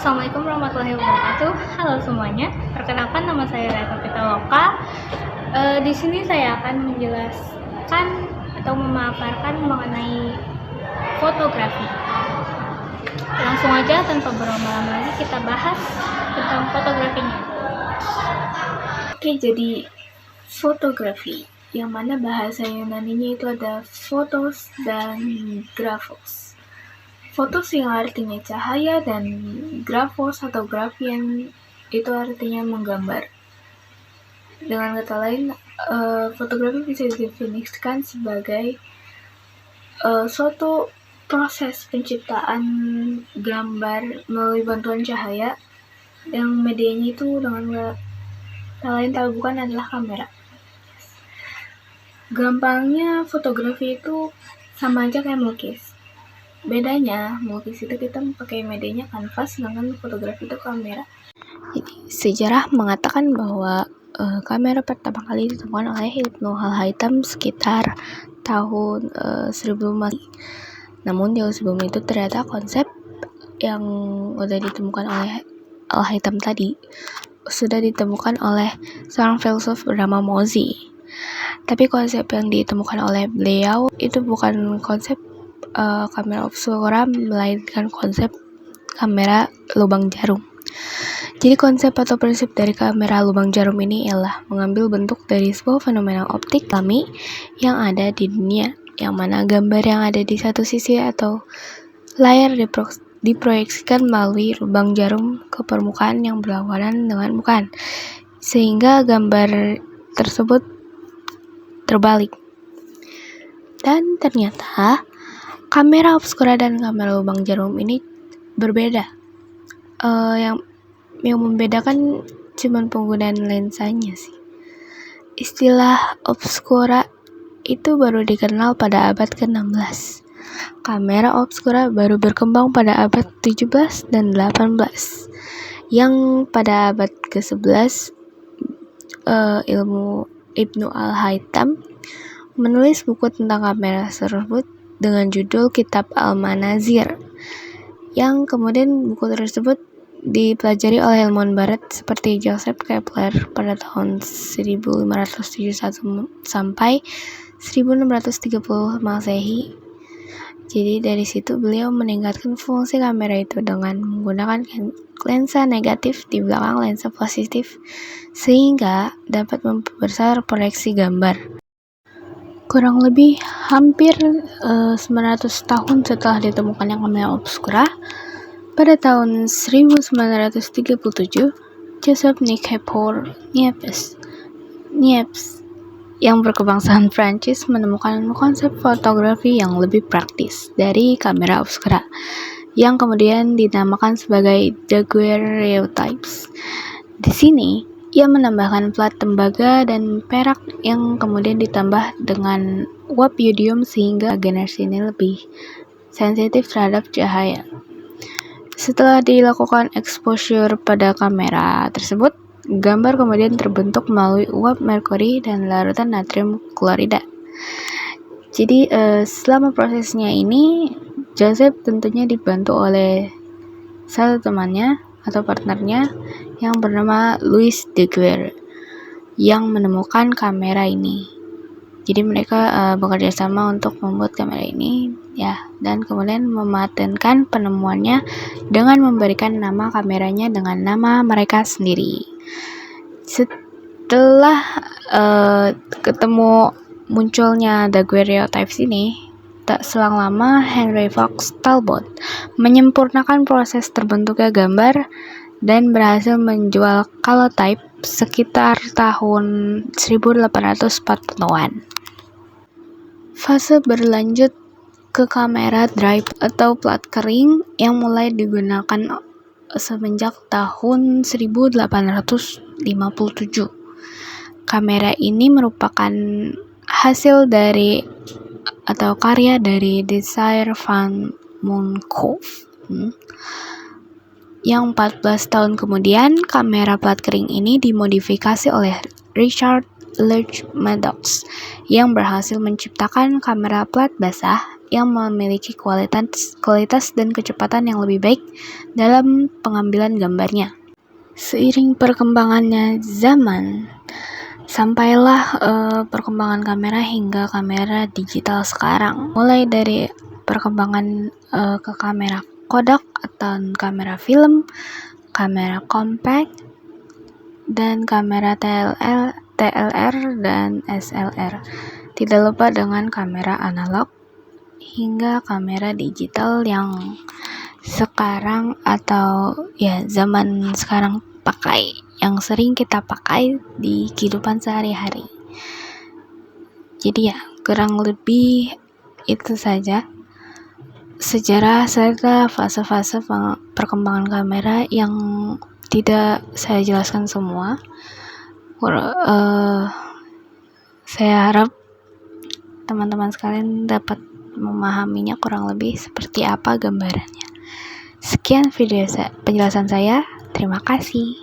Assalamualaikum warahmatullahi wabarakatuh. Halo semuanya, perkenalkan nama saya Reta Pitaloka. Di sini saya akan menjelaskan atau memaparkan mengenai fotografi. Langsung aja tanpa berlama-lama lagi kita bahas tentang fotografinya. Oke, jadi fotografi yang mana bahasa Yunaninya itu ada photos dan graphos. Fotos yang artinya cahaya dan grafos atau grafian itu artinya menggambar. Dengan kata lain, fotografi bisa didefinisikan sebagai suatu proses penciptaan gambar melalui bantuan cahaya yang medianya itu dengan kata lain bukan adalah kamera. Gampangnya fotografi itu sama aja kayak melukis. Bedanya, melukis itu kita pakai medianya kanvas, sedangkan fotografi itu kamera. Jadi, sejarah mengatakan bahwa kamera pertama kali ditemukan oleh Ibnu Al-Haytham sekitar tahun 1000 Masehi. Namun jauh sebelum itu ternyata konsep yang sudah ditemukan oleh Al-Haytham tadi sudah ditemukan oleh seorang filsuf bernama Mozi. Tapi konsep yang ditemukan oleh beliau itu bukan konsep kamera obscura, melainkan konsep kamera lubang jarum. Jadi konsep atau prinsip dari kamera lubang jarum ini ialah mengambil bentuk dari sebuah fenomena optik alami yang ada di dunia, yang mana gambar yang ada di satu sisi atau layar diproyeksikan melalui lubang jarum ke permukaan yang berlawanan dengan bukan, sehingga gambar tersebut terbalik. Dan ternyata kamera obscura dan kamera lubang jarum ini berbeda. Yang membedakan cuma penggunaan lensanya sih. Istilah obscura itu baru dikenal pada abad ke-16. Kamera obscura baru berkembang pada abad 17 dan 18. Yang pada abad ke-11 ilmu Ibnu Al-Haytham menulis buku tentang kamera tersebut dengan judul Kitab Al-Manazir, yang kemudian buku tersebut dipelajari oleh ilmuwan barat seperti Joseph Kepler pada tahun 1571 sampai 1630 Masehi. Jadi dari situ beliau meningkatkan fungsi kamera itu dengan menggunakan lensa negatif di belakang lensa positif sehingga dapat memperbesar proyeksi gambar. Kurang lebih hampir 900 tahun setelah ditemukannya kamera obscura, pada tahun 1937, Joseph Nicaise Niepce yang berkebangsaan Prancis menemukan konsep fotografi yang lebih praktis dari kamera obscura, yang kemudian dinamakan sebagai daguerreotypes. Di sini, ia menambahkan plat tembaga dan perak yang kemudian ditambah dengan uap yodium sehingga generasi ini lebih sensitif terhadap cahaya. Setelah dilakukan exposure pada kamera tersebut, gambar kemudian terbentuk melalui uap merkuri dan larutan natrium klorida. Jadi selama prosesnya ini, Joseph tentunya dibantu oleh satu temannya atau partnernya yang bernama Louis Daguerre yang menemukan kamera ini. Jadi mereka bekerja sama untuk membuat kamera ini, ya, dan kemudian mematenkan penemuannya dengan memberikan nama kameranya dengan nama mereka sendiri. Setelah ketemu munculnya daguerreotypes ini, tak selang lama Henry Fox Talbot menyempurnakan proses terbentuknya gambar dan berhasil menjual calotype sekitar tahun 1840-an. Fase berlanjut ke kamera drive atau plat kering yang mulai digunakan semenjak tahun 1857. Kamera ini merupakan hasil dari atau karya dari Desire van Moonkhoff. Yang 14 tahun kemudian, kamera plat kering ini dimodifikasi oleh Richard Leigh Maddox yang berhasil menciptakan kamera plat basah yang memiliki kualitas dan kecepatan yang lebih baik dalam pengambilan gambarnya. Seiring perkembangannya zaman, sampailah perkembangan kamera hingga kamera digital sekarang. Mulai dari perkembangan ke kamera Kodak atau kamera film, kamera compact, dan kamera TLR dan SLR. Tidak lupa dengan kamera analog hingga kamera digital yang sekarang atau ya zaman sekarang yang sering kita pakai di kehidupan sehari-hari. Jadi ya, kurang lebih itu saja sejarah serta fase-fase perkembangan kamera yang tidak saya jelaskan semua. Saya harap teman-teman sekalian dapat memahaminya kurang lebih seperti apa gambarannya. Sekian video penjelasan saya. Terima kasih.